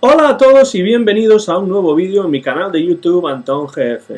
Hola a todos y bienvenidos a un nuevo vídeo en mi canal de YouTube Antón GF.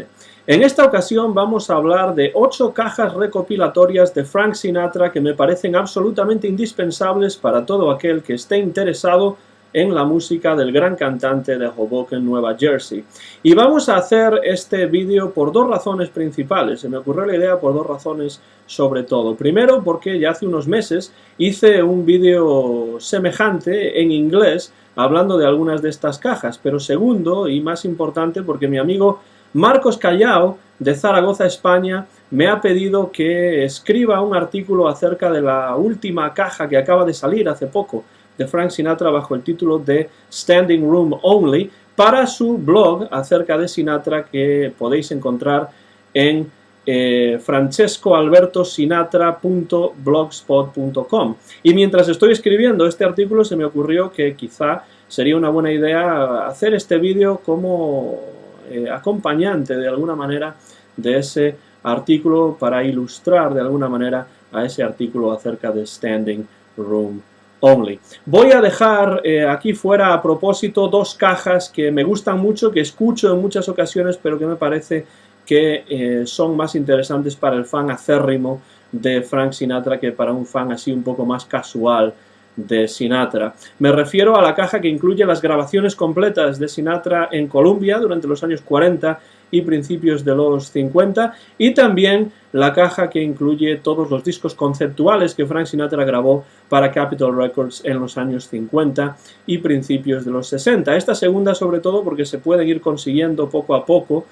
En esta ocasión vamos a hablar de 8 cajas recopilatorias de Frank Sinatra que me parecen absolutamente indispensables para todo aquel que esté interesado en la música del gran cantante de Hoboken, Nueva Jersey. Y vamos a hacer este vídeo por dos razones principales. Se me ocurrió la idea por dos razones sobre todo. Primero, porque ya hace unos meses hice un vídeo semejante en inglés hablando de algunas de estas cajas. Pero segundo, y más importante, porque mi amigo Marcos Callao, de Zaragoza, España, me ha pedido que escriba un artículo acerca de la última caja que acaba de salir hace poco, de Frank Sinatra, bajo el título de Standing Room Only, para su blog acerca de Sinatra, que podéis encontrar en francescoalbertosinatra.blogspot.com. Y mientras estoy escribiendo este artículo se me ocurrió que quizá sería una buena idea hacer este vídeo como acompañante de alguna manera de ese artículo, para ilustrar de alguna manera a ese artículo acerca de Standing Room Only. Voy a dejar aquí fuera a propósito dos cajas que me gustan mucho, que escucho en muchas ocasiones, pero que me parece que son más interesantes para el fan acérrimo de Frank Sinatra que para un fan así un poco más casual de Sinatra. Me refiero a la caja que incluye las grabaciones completas de Sinatra en Columbia durante los años 40 y principios de los 50, y también la caja que incluye todos los discos conceptuales que Frank Sinatra grabó para Capitol Records en los años 50 y principios de los 60. Esta segunda sobre todo porque se pueden ir consiguiendo poco a poco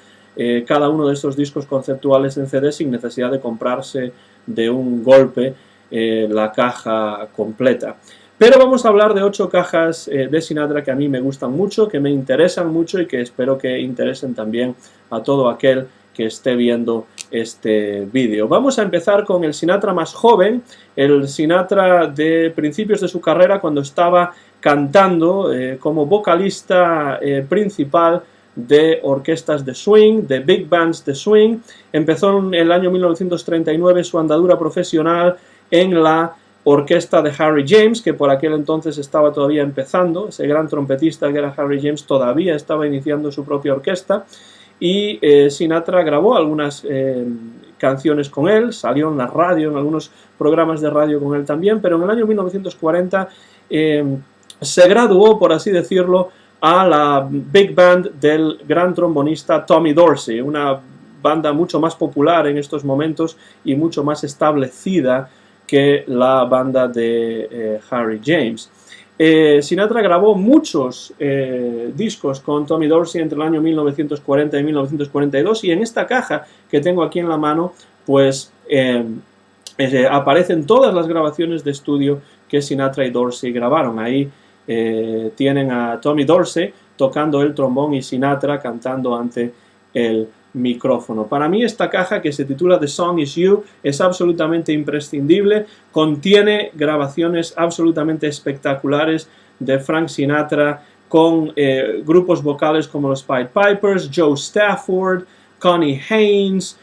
cada uno de estos discos conceptuales en CD sin necesidad de comprarse de un golpe la caja completa. Pero vamos a hablar de 8 cajas de Sinatra que a mí me gustan mucho, que me interesan mucho y que espero que interesen también a todo aquel que esté viendo este vídeo. Vamos a empezar con el Sinatra más joven, el Sinatra de principios de su carrera, cuando estaba cantando como vocalista principal de orquestas de swing, de big bands de swing. Empezó en el año 1939 su andadura profesional en la orquesta de Harry James, que por aquel entonces estaba todavía empezando. Ese gran trompetista que era Harry James todavía estaba iniciando su propia orquesta, y Sinatra grabó algunas canciones con él, salió en la radio, en algunos programas de radio con él también, pero en el año 1940 se graduó, por así decirlo, a la big band del gran trombonista Tommy Dorsey, una banda mucho más popular en estos momentos y mucho más establecida que la banda de Harry James. Sinatra grabó muchos discos con Tommy Dorsey entre el año 1940 y 1942, y en esta caja que tengo aquí en la mano pues aparecen todas las grabaciones de estudio que Sinatra y Dorsey grabaron. Ahí tienen a Tommy Dorsey tocando el trombón y Sinatra cantando ante el micrófono. Para mí esta caja, que se titula The Song Is You, es absolutamente imprescindible. Contiene grabaciones absolutamente espectaculares de Frank Sinatra con grupos vocales como los Pied Pipers, Joe Stafford, Connie Haynes,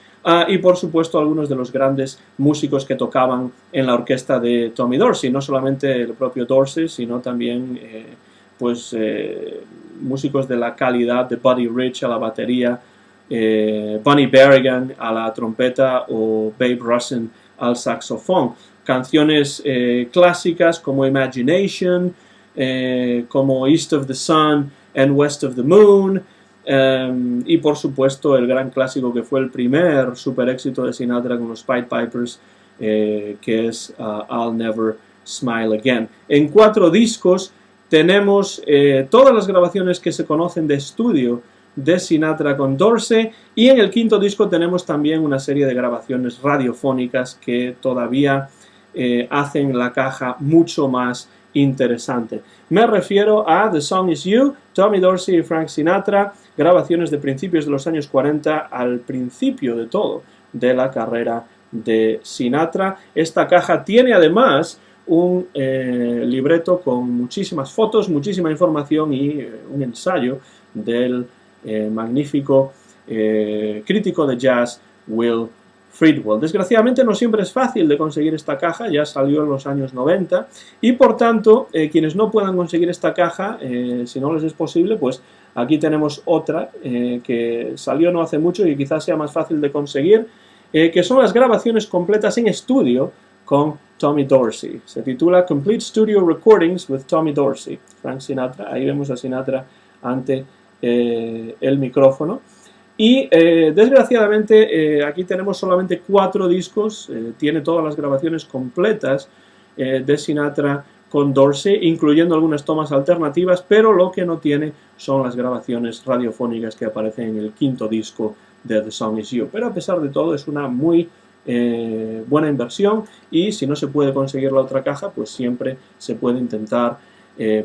y por supuesto algunos de los grandes músicos que tocaban en la orquesta de Tommy Dorsey, no solamente el propio Dorsey, sino también músicos de la calidad de Buddy Rich a la batería, Bunny Berrigan a la trompeta o Babe Russin al saxofón. Canciones clásicas como Imagination, como East of the Sun and West of the Moon, y por supuesto el gran clásico que fue el primer super éxito de Sinatra con los Pied Pipers, que es I'll Never Smile Again. En 4 discos tenemos todas las grabaciones que se conocen de estudio de Sinatra con Dorsey, y en el 5º disco tenemos también una serie de grabaciones radiofónicas que todavía hacen la caja mucho más interesante. Me refiero a The Song Is You, Tommy Dorsey y Frank Sinatra, grabaciones de principios de los años 40 al principio de todo de la carrera de Sinatra. Esta caja tiene además un libreto con muchísimas fotos, muchísima información y un ensayo del magnífico crítico de jazz Will Friedwald. Desgraciadamente no siempre es fácil de conseguir esta caja, ya salió en los años 90 y por tanto quienes no puedan conseguir esta caja, si no les es posible, pues aquí tenemos otra que salió no hace mucho y quizás sea más fácil de conseguir, que son las grabaciones completas en estudio con Tommy Dorsey. Se titula Complete Studio Recordings with Tommy Dorsey. Frank Sinatra, ahí vemos a Sinatra ante el micrófono. Y desgraciadamente aquí tenemos solamente 4 discos, tiene todas las grabaciones completas de Sinatra con Dorsey, incluyendo algunas tomas alternativas, pero lo que no tiene son las grabaciones radiofónicas que aparecen en el 5º disco de The Song Is You. Pero a pesar de todo es una muy buena inversión y si no se puede conseguir la otra caja, pues siempre se puede intentar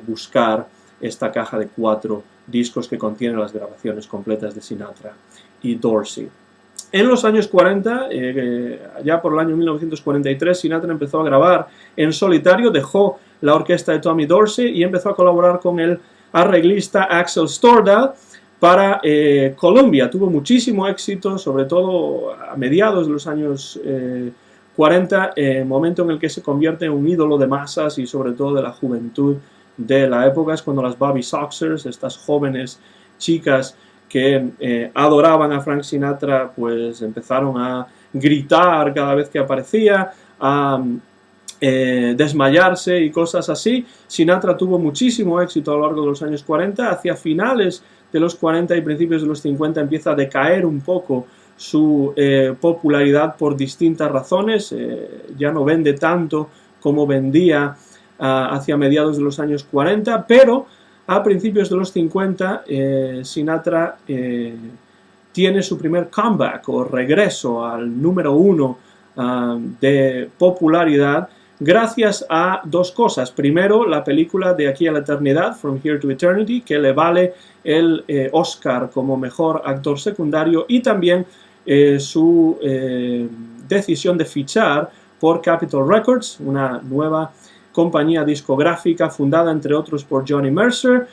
buscar esta caja de 4 discos que contienen las grabaciones completas de Sinatra y Dorsey. En los años 40, ya por el año 1943, Sinatra empezó a grabar en solitario, dejó la orquesta de Tommy Dorsey y empezó a colaborar con el arreglista Axel Stordahl para Columbia. Tuvo muchísimo éxito, sobre todo a mediados de los años 40, momento en el que se convierte en un ídolo de masas y sobre todo de la juventud de la época. Es cuando las Bobby Soxers, estas jóvenes chicas que adoraban a Frank Sinatra, pues empezaron a gritar cada vez que aparecía, a desmayarse y cosas así. Sinatra tuvo muchísimo éxito a lo largo de los años 40, hacia finales de los 40 y principios de los 50 empieza a decaer un poco su popularidad por distintas razones, ya no vende tanto como vendía hacia mediados de los años 40, pero a principios de los 50 Sinatra tiene su primer comeback o regreso al número 1 de popularidad gracias a 2 cosas. Primero, la película De aquí a la eternidad, From Here to Eternity, que le vale el Oscar como mejor actor secundario, y también su decisión de fichar por Capitol Records, una nueva compañía discográfica fundada entre otros por Johnny Mercer,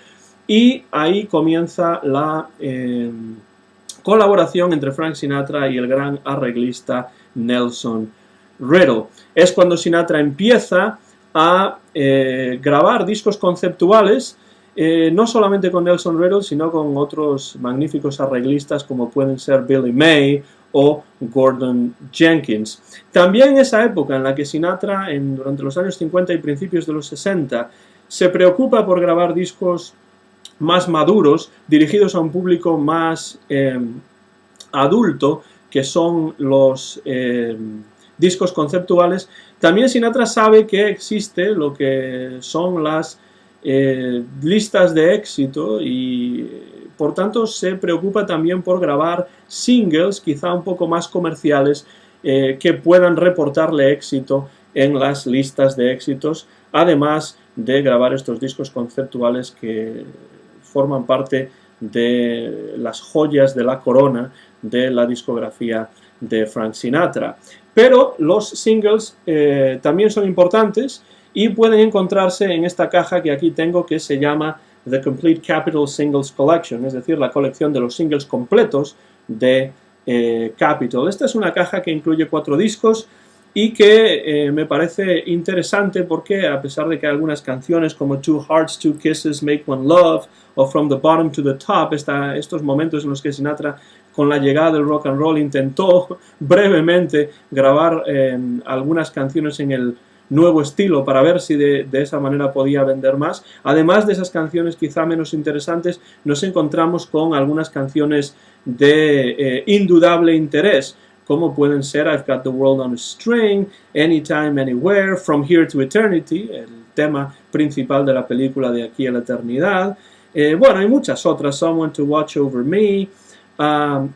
y ahí comienza la colaboración entre Frank Sinatra y el gran arreglista Nelson Riddle. Es cuando Sinatra empieza a grabar discos conceptuales, no solamente con Nelson Riddle, sino con otros magníficos arreglistas como pueden ser Billy May o Gordon Jenkins. También en esa época en la que Sinatra, durante los años 50 y principios de los 60, se preocupa por grabar discos más maduros, dirigidos a un público más adulto, que son los discos conceptuales. También Sinatra sabe que existe lo que son las listas de éxito y por tanto se preocupa también por grabar singles quizá un poco más comerciales que puedan reportarle éxito en las listas de éxitos, además de grabar estos discos conceptuales que forman parte de las joyas de la corona de la discografía de Frank Sinatra. Pero los singles también son importantes y pueden encontrarse en esta caja que aquí tengo, que se llama The Complete Capitol Singles Collection, es decir, la colección de los singles completos de Capitol. Esta es una caja que incluye 4 discos y que me parece interesante porque, a pesar de que algunas canciones como Two Hearts, Two Kisses, Make One Love o From the Bottom to the Top, estos momentos en los que Sinatra, con la llegada del rock and roll, intentó brevemente grabar algunas canciones en el nuevo estilo para ver si de esa manera podía vender más. Además de esas canciones quizá menos interesantes, nos encontramos con algunas canciones de indudable interés, como pueden ser I've Got the World on a String, Anytime, Anywhere, From Here to Eternity, el tema principal de la película De aquí a la eternidad. Bueno, hay muchas otras, Someone to Watch Over Me,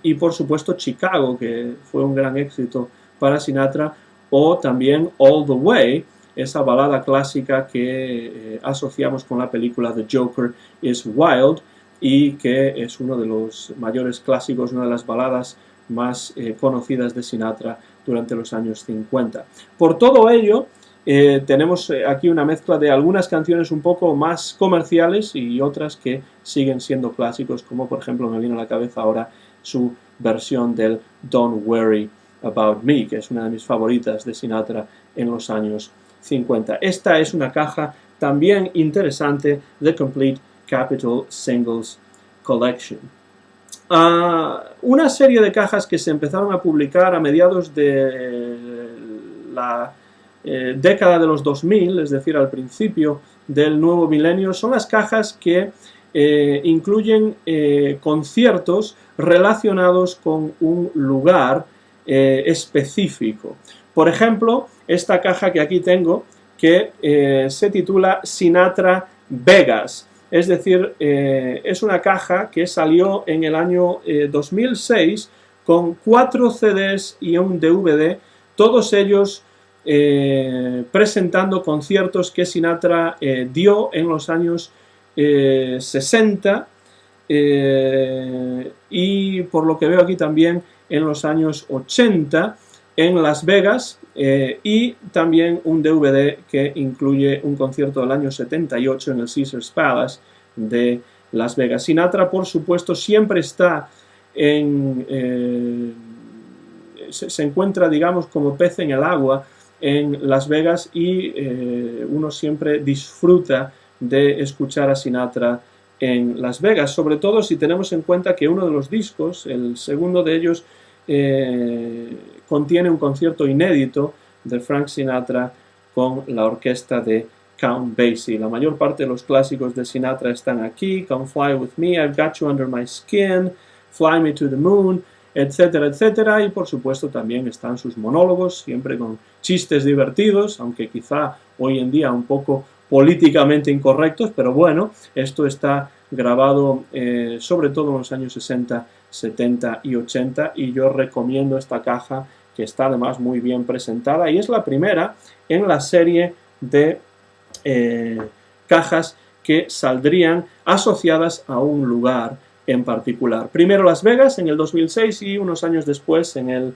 y por supuesto Chicago, que fue un gran éxito para Sinatra, o también All the Way, esa balada clásica que asociamos con la película The Joker is Wild y que es uno de los mayores clásicos, una de las baladas más conocidas de Sinatra durante los años 50. Por todo ello, tenemos aquí una mezcla de algunas canciones un poco más comerciales y otras que siguen siendo clásicos, como por ejemplo me viene a la cabeza ahora su versión del Don't Worry About Me, que es una de mis favoritas de Sinatra en los años 50. Esta es una caja también interesante, The Complete Capitol Singles Collection. Una serie de cajas que se empezaron a publicar a mediados de la década de los 2000, es decir, al principio del nuevo milenio, son las cajas que incluyen conciertos relacionados con un lugar específico. Por ejemplo, esta caja que aquí tengo, que se titula Sinatra Vegas. Es decir, es una caja que salió en el año 2006 con 4 CDs y un DVD, todos ellos presentando conciertos que Sinatra dio en los años 60 y por lo que veo aquí también en los años 80 en Las Vegas, y también un DVD que incluye un concierto del año 78 en el Caesars Palace de Las Vegas. Sinatra, por supuesto, siempre está se encuentra, digamos, como pez en el agua en Las Vegas, y uno siempre disfruta de escuchar a Sinatra en Las Vegas, sobre todo si tenemos en cuenta que uno de los discos, el segundo de ellos, contiene un concierto inédito de Frank Sinatra con la orquesta de Count Basie. La mayor parte de los clásicos de Sinatra están aquí: Come Fly With Me, I've Got You Under My Skin, Fly Me to the Moon, etcétera, etcétera, y por supuesto también están sus monólogos, siempre con chistes divertidos, aunque quizá hoy en día un poco políticamente incorrectos, pero bueno, esto está grabado sobre todo en los años 60, 70 y 80, y yo recomiendo esta caja, que está además muy bien presentada, y es la primera en la serie de cajas que saldrían asociadas a un lugar en particular. Primero Las Vegas en el 2006 y unos años después, en el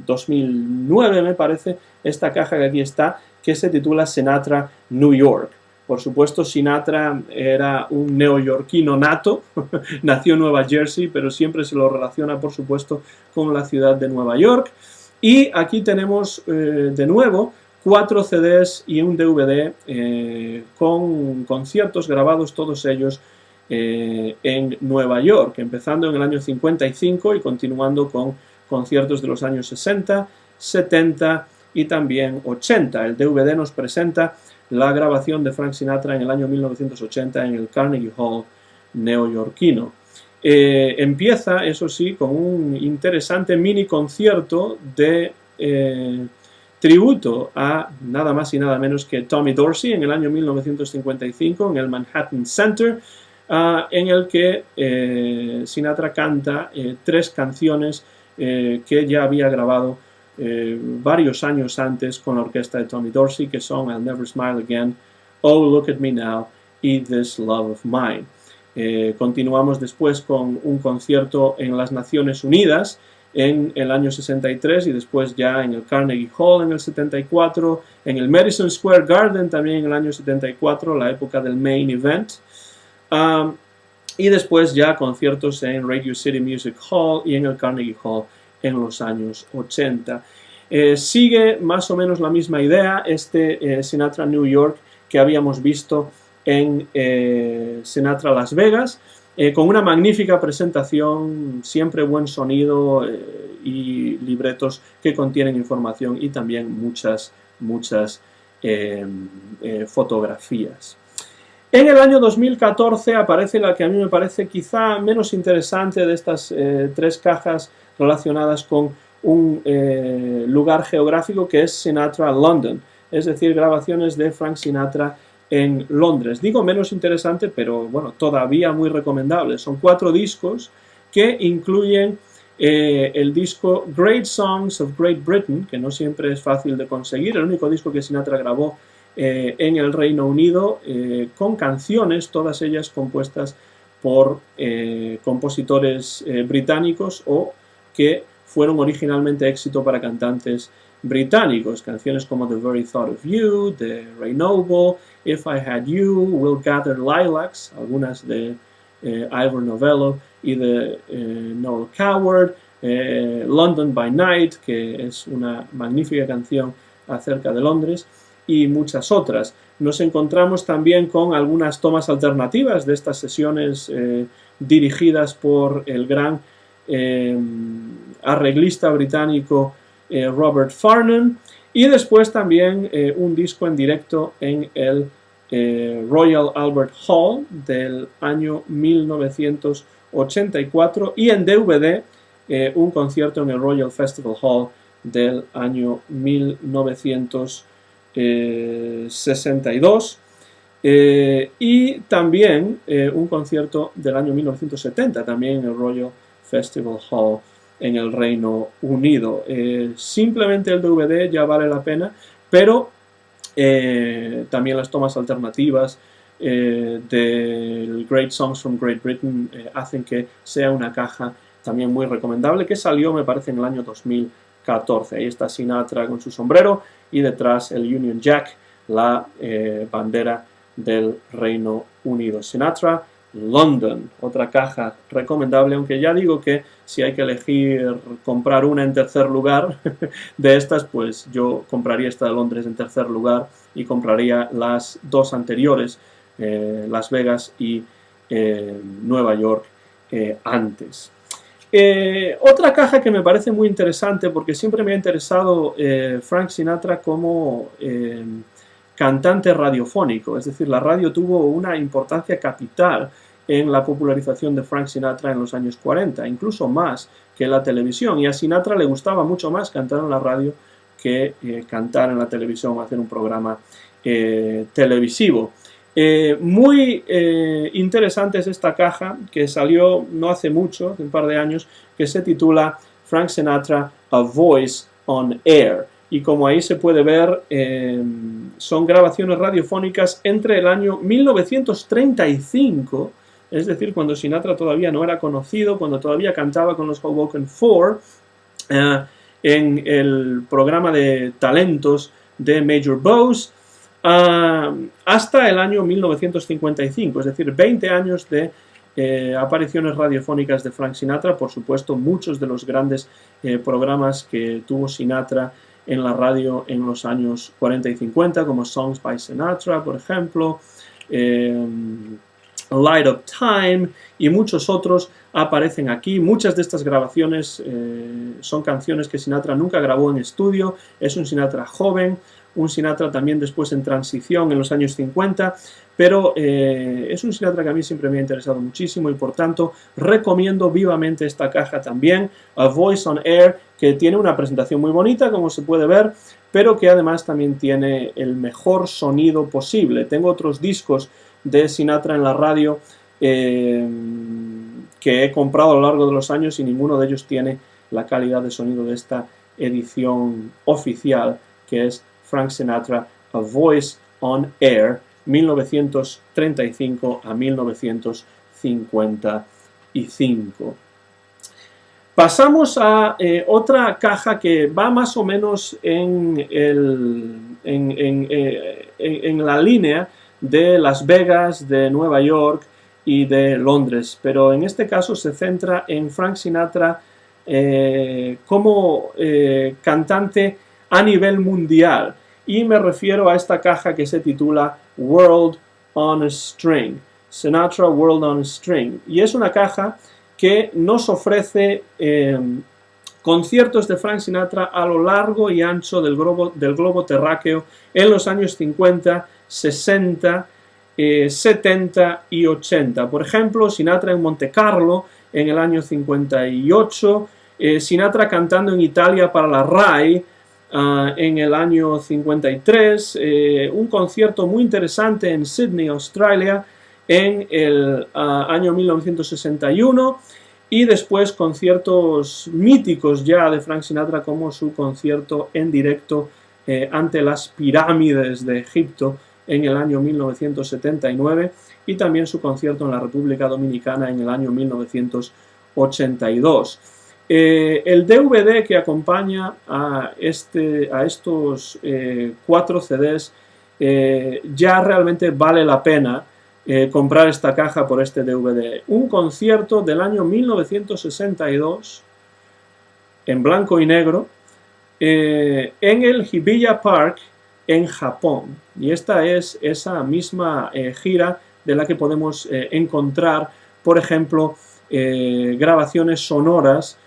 2009 me parece, esta caja que aquí está, que se titula Sinatra New York. Por supuesto, Sinatra era un neoyorquino nato, nació en Nueva Jersey, pero siempre se lo relaciona, por supuesto, con la ciudad de Nueva York. Y aquí tenemos de nuevo 4 CDs y un DVD con conciertos grabados, todos ellos en Nueva York, empezando en el año 55 y continuando con conciertos de los años 60, 70 y también 80. El DVD nos presenta la grabación de Frank Sinatra en el año 1980 en el Carnegie Hall neoyorquino. Empieza, eso sí, con un interesante mini concierto de tributo a nada más y nada menos que Tommy Dorsey en el año 1955 en el Manhattan Center, en el que Sinatra canta 3 canciones que ya había grabado varios años antes con la orquesta de Tommy Dorsey, que son I'll Never Smile Again, Oh Look at Me Now y This Love of Mine. Continuamos después con un concierto en las Naciones Unidas en el año 63 y después ya en el Carnegie Hall en el 74, en el Madison Square Garden también en el año 74, la época del Main Event, y después ya conciertos en Radio City Music Hall y en el Carnegie Hall en los años 80. Sigue más o menos la misma idea Sinatra New York que habíamos visto en Sinatra Las Vegas, con una magnífica presentación, siempre buen sonido y libretos que contienen información y también muchas fotografías. En el año 2014 aparece la que a mí me parece quizá menos interesante de estas 3 cajas relacionadas con un lugar geográfico, que es Sinatra London, es decir, grabaciones de Frank Sinatra en Londres. Digo menos interesante, pero bueno, todavía muy recomendable. Son 4 discos que incluyen el disco Great Songs of Great Britain, que no siempre es fácil de conseguir, el único disco que Sinatra grabó en el Reino Unido, con canciones, todas ellas compuestas por compositores británicos o que fueron originalmente éxito para cantantes británicos, canciones como The Very Thought of You, de Ray Noble, If I Had You, We'll Gather Lilacs, algunas de Ivor Novello y de Noel Coward, London by Night, que es una magnífica canción acerca de Londres, y muchas otras. Nos encontramos también con algunas tomas alternativas de estas sesiones dirigidas por el gran arreglista británico Robert Farnon, y después también un disco en directo en el Royal Albert Hall del año 1984, y en DVD un concierto en el Royal Festival Hall del año 1962, y también un concierto del año 1970 también en el Royal Festival Hall en el Reino Unido. Simplemente el DVD ya vale la pena, pero también las tomas alternativas del Great Songs from Great Britain hacen que sea una caja también muy recomendable, que salió, me parece, en el año 2014. Ahí está Sinatra con su sombrero y detrás el Union Jack, la bandera del Reino Unido. Sinatra, London, otra caja recomendable, aunque ya digo que si hay que elegir comprar una en tercer lugar de estas, pues yo compraría esta de Londres en tercer lugar y compraría las dos anteriores, Las Vegas y Nueva York, antes. Otra caja que me parece muy interesante, porque siempre me ha interesado Frank Sinatra como cantante radiofónico, es decir, la radio tuvo una importancia capital en la popularización de Frank Sinatra en los años 40, incluso más que la televisión, y a Sinatra le gustaba mucho más cantar en la radio que cantar en la televisión o hacer un programa televisivo. Muy interesante es esta caja que salió no hace mucho, hace un par de años, que se titula Frank Sinatra, A Voice on Air. Y como ahí se puede ver, son grabaciones radiofónicas entre el año 1935, es decir, cuando Sinatra todavía no era conocido, cuando todavía cantaba con los Hoboken Four, en el programa de talentos de Major Bowes, hasta el año 1955, es decir, 20 años de apariciones radiofónicas de Frank Sinatra. Por supuesto, muchos de los grandes programas que tuvo Sinatra en la radio en los años 40 y 50, como Songs by Sinatra, por ejemplo, Light Up Time y muchos otros aparecen aquí. Muchas de estas grabaciones son canciones que Sinatra nunca grabó en estudio. Es un Sinatra joven, un Sinatra también después en transición en los años 50, pero es un Sinatra que a mí siempre me ha interesado muchísimo y por tanto recomiendo vivamente esta caja también, A Voice on Air, que tiene una presentación muy bonita, como se puede ver, pero que además también tiene el mejor sonido posible. Tengo otros discos de Sinatra en la radio que he comprado a lo largo de los años y ninguno de ellos tiene la calidad de sonido de esta edición oficial, que es Frank Sinatra, A Voice on Air, 1935 a 1955. Pasamos a otra caja que va más o menos en la línea de Las Vegas, de Nueva York y de Londres, pero en este caso se centra en Frank Sinatra como cantante a nivel mundial, y me refiero a esta caja que se titula World on a String, Sinatra World on a String, y es una caja que nos ofrece conciertos de Frank Sinatra a lo largo y ancho del globo terráqueo en los años 50, 60, 70 y 80. Por ejemplo, Sinatra en Monte Carlo en el año 58, Sinatra cantando en Italia para la RAI en el año 53, un concierto muy interesante en Sydney, Australia, en el año 1961, y después conciertos míticos ya de Frank Sinatra, como su concierto en directo ante las pirámides de Egipto en el año 1979, y también su concierto en la República Dominicana en el año 1982. El DVD que acompaña a estos 4 CDs ya realmente vale la pena comprar esta caja por este DVD. Un concierto del año 1962 en blanco y negro, en el Hibiya Park en Japón. Y esta es esa misma gira de la que podemos encontrar, por ejemplo, grabaciones sonoras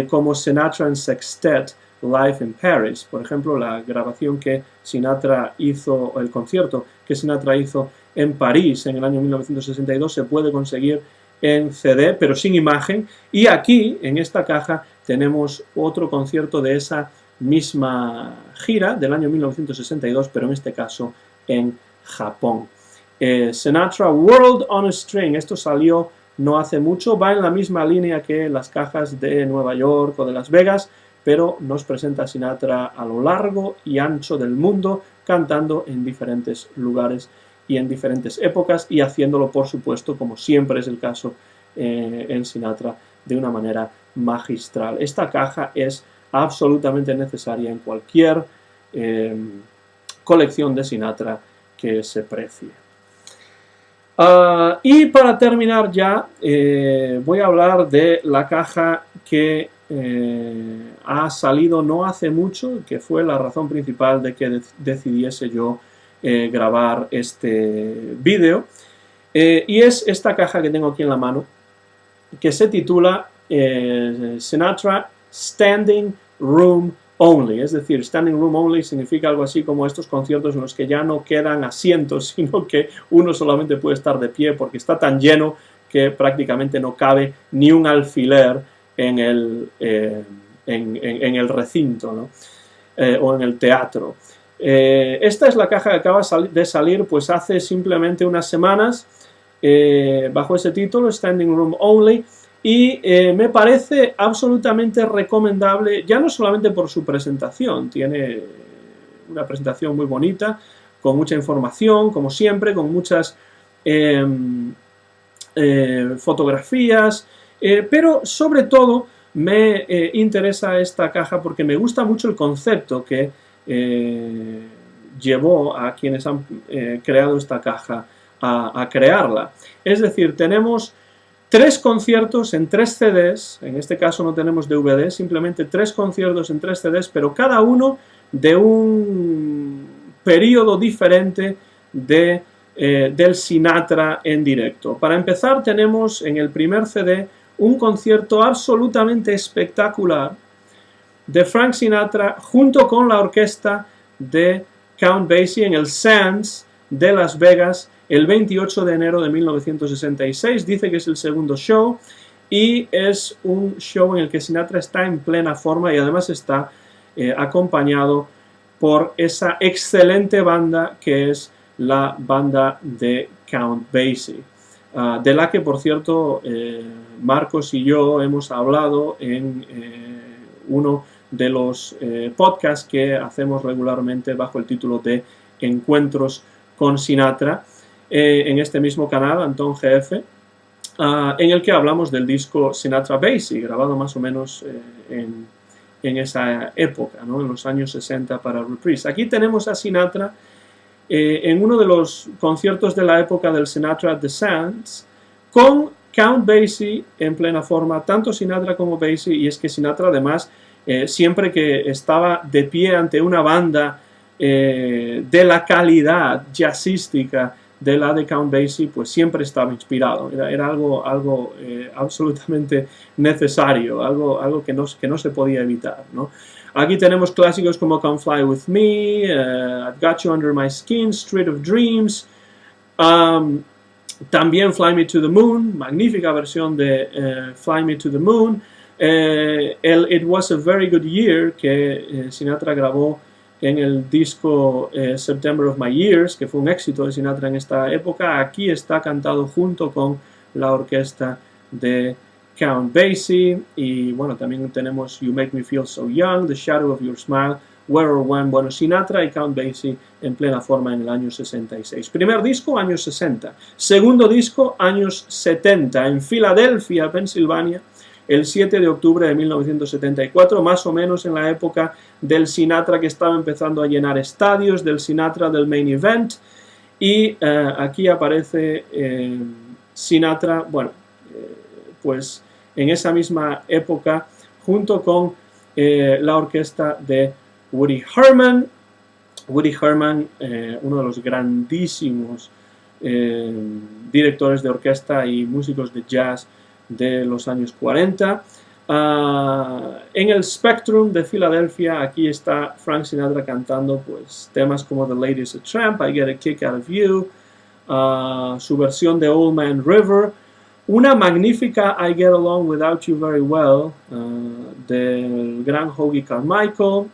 como Sinatra and Sextet Live in Paris. Por ejemplo, la grabación que Sinatra hizo, el concierto que Sinatra hizo en París en el año 1962 se puede conseguir en CD, pero sin imagen. Y aquí, en esta caja, tenemos otro concierto de esa misma gira del año 1962, pero en este caso en Japón. Sinatra World on a String, esto salió no hace mucho, va en la misma línea que las cajas de Nueva York o de Las Vegas, pero nos presenta a Sinatra a lo largo y ancho del mundo, cantando en diferentes lugares y en diferentes épocas, y haciéndolo, por supuesto, como siempre es el caso en Sinatra, de una manera magistral. Esta caja es absolutamente necesaria en cualquier colección de Sinatra que se precie. Y para terminar ya, voy a hablar de la caja que ha salido no hace mucho, que fue la razón principal de que decidiese yo grabar este vídeo, y es esta caja que tengo aquí en la mano, que se titula Sinatra Standing Room Only, es decir, Standing Room Only significa algo así como estos conciertos en los que ya no quedan asientos, sino que uno solamente puede estar de pie porque está tan lleno que prácticamente no cabe ni un alfiler en el recinto, ¿no? O en el teatro. Esta es la caja que acaba de salir pues hace simplemente unas semanas bajo ese título, Standing Room Only, y me parece absolutamente recomendable, ya no solamente por su presentación, tiene una presentación muy bonita, con mucha información, como siempre, con muchas fotografías, pero sobre todo me interesa esta caja porque me gusta mucho el concepto que llevó a quienes han creado esta caja a crearla. Es decir, tenemos 3 conciertos en 3 CDs, en este caso no tenemos DVD, simplemente 3 conciertos en 3 CDs, pero cada uno de un periodo diferente del Sinatra en directo. Para empezar, tenemos en el primer CD un concierto absolutamente espectacular de Frank Sinatra junto con la orquesta de Count Basie en el Sands de Las Vegas el 28 de enero de 1966. Dice que es el segundo show y es un show en el que Sinatra está en plena forma y además está acompañado por esa excelente banda que es la banda de Count Basie, de la que, por cierto, Marcos y yo hemos hablado en uno de los podcasts que hacemos regularmente bajo el título de Encuentros con Sinatra, en este mismo canal, Antón GF, en el que hablamos del disco Sinatra Basie, grabado más o menos en esa época, ¿no? En los años 60 para Reprise. Aquí tenemos a Sinatra en uno de los conciertos de la época del Sinatra at the Sands, con Count Basie en plena forma, tanto Sinatra como Basie, y es que Sinatra además, siempre que estaba de pie ante una banda de la calidad jazzística de la de Count Basie, pues siempre estaba inspirado. Era algo absolutamente necesario, algo que no se podía evitar, ¿no? Aquí tenemos clásicos como Come Fly With Me, I've Got You Under My Skin, Street of Dreams, también Fly Me to the Moon, magnífica versión de Fly Me to the Moon, It Was a Very Good Year, que Sinatra grabó en el disco September of My Years, que fue un éxito de Sinatra en esta época. Aquí está cantado junto con la orquesta de Count Basie, y bueno, también tenemos You Make Me Feel So Young, The Shadow of Your Smile, Where or When. Bueno, Sinatra y Count Basie en plena forma en el año 66. Primer disco, años 60. Segundo disco, años 70, en Filadelfia, Pensilvania, el 7 de octubre de 1974, más o menos en la época del Sinatra que estaba empezando a llenar estadios, del Sinatra del Main Event, y aquí aparece Sinatra, bueno, pues en esa misma época, junto con la orquesta de Woody Herman. Woody Herman, uno de los grandísimos directores de orquesta y músicos de jazz de los años 40. En el Spectrum de Filadelfia, aquí está Frank Sinatra cantando pues temas como The Lady's a Tramp, I Get a Kick Out of You, su versión de Old Man River, una magnífica I Get Along Without You Very Well del gran Hoagy Carmichael,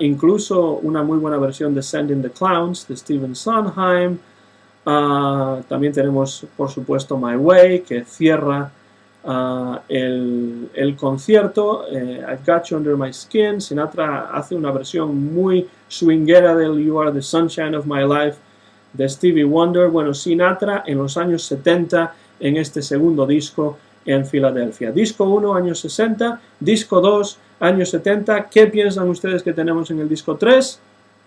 incluso una muy buena versión de Sending the Clowns de Stephen Sondheim. También tenemos por supuesto My Way, que cierra el concierto. I've Got You Under My Skin. Sinatra hace una versión muy swinguera del You Are the Sunshine of My Life de Stevie Wonder. Bueno, Sinatra en los años 70 en este segundo disco en Filadelfia. Disco 1, años 60. Disco 2, años 70. ¿Qué piensan ustedes que tenemos en el disco 3?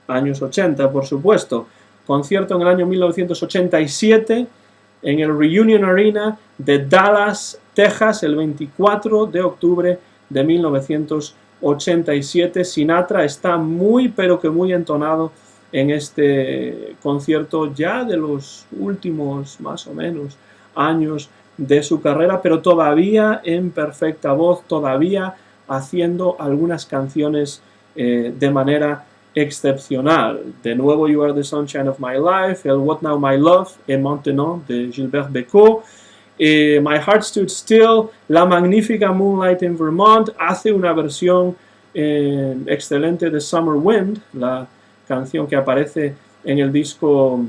Años 80, por supuesto. Concierto en el año 1987 en el Reunion Arena de Dallas, Texas, el 24 de octubre de 1987. Sinatra está muy, pero que muy entonado en este concierto ya de los últimos, más o menos, años de su carrera, pero todavía en perfecta voz, todavía haciendo algunas canciones de manera excepcional. De nuevo You Are the Sunshine of My Life, el What Now My Love et Maintenant de Gilbert Bécaud, My Heart Stood Still, la magnífica Moonlight in Vermont, hace una versión excelente de Summer Wind, la canción que aparece en el disco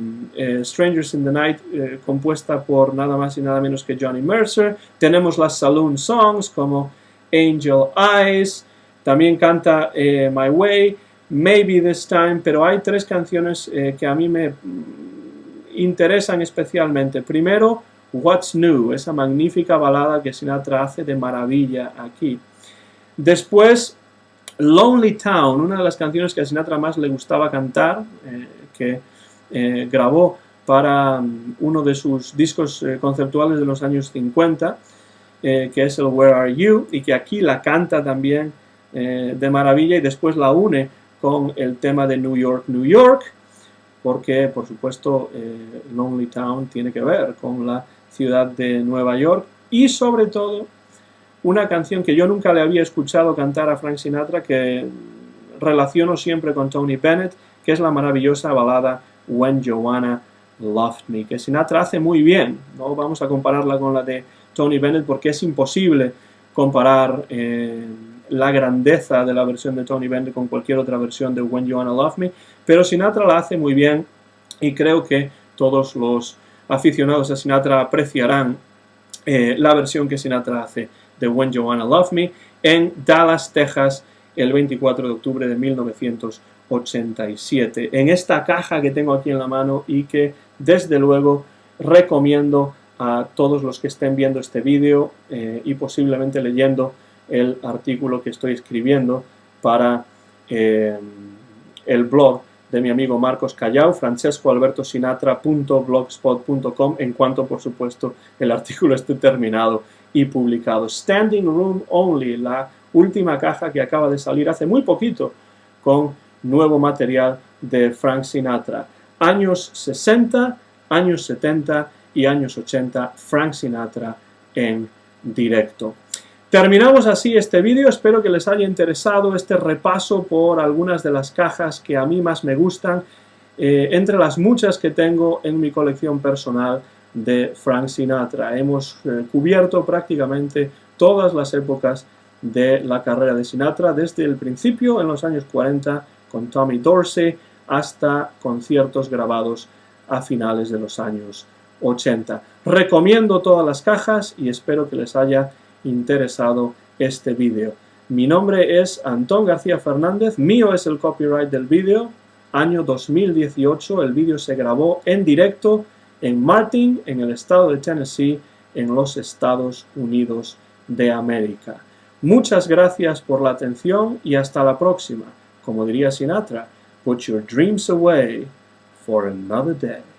Strangers in the Night, compuesta por nada más y nada menos que Johnny Mercer. Tenemos las Saloon Songs como Angel Eyes, también canta My Way, Maybe This Time, pero hay tres canciones que a mí me interesan especialmente. Primero, What's New, esa magnífica balada que Sinatra hace de maravilla aquí. Después, Lonely Town, una de las canciones que a Sinatra más le gustaba cantar, que grabó para uno de sus discos conceptuales de los años 50, que es el Where Are You, y que aquí la canta también de maravilla, y después la une con el tema de New York, New York, porque por supuesto Lonely Town tiene que ver con la ciudad de Nueva York, y sobre todo una canción que yo nunca le había escuchado cantar a Frank Sinatra, que relaciono siempre con Tony Bennett, que es la maravillosa balada When Joanna Loved Me, que Sinatra hace muy bien. No vamos a compararla con la de Tony Bennett porque es imposible comparar la grandeza de la versión de Tony Bennett con cualquier otra versión de When Joanna Loved Me, pero Sinatra la hace muy bien y creo que todos los aficionados a Sinatra apreciarán la versión que Sinatra hace de When Joanna Loved Me en Dallas, Texas, el 24 de octubre de 1987. En esta caja que tengo aquí en la mano y que desde luego recomiendo a todos los que estén viendo este vídeo y posiblemente leyendo el artículo que estoy escribiendo para el blog de mi amigo Marcos Callao, francescoalbertosinatra.blogspot.com, en cuanto por supuesto el artículo esté terminado y publicado. Standing Room Only, la última caja que acaba de salir hace muy poquito con nuevo material de Frank Sinatra. Años 60, años 70 y años 80, Frank Sinatra en directo. Terminamos así este vídeo, espero que les haya interesado este repaso por algunas de las cajas que a mí más me gustan, entre las muchas que tengo en mi colección personal de Frank Sinatra. Hemos cubierto prácticamente todas las épocas de la carrera de Sinatra, desde el principio, en los años 40, con Tommy Dorsey, hasta conciertos grabados a finales de los años 80. Recomiendo todas las cajas y espero que les haya interesado este vídeo. Mi nombre es Antón García Fernández, mío es el copyright del vídeo, año 2018, el vídeo se grabó en directo en Martin, en el estado de Tennessee, en los Estados Unidos de América. Muchas gracias por la atención y hasta la próxima. Como diría Sinatra, put your dreams away for another day.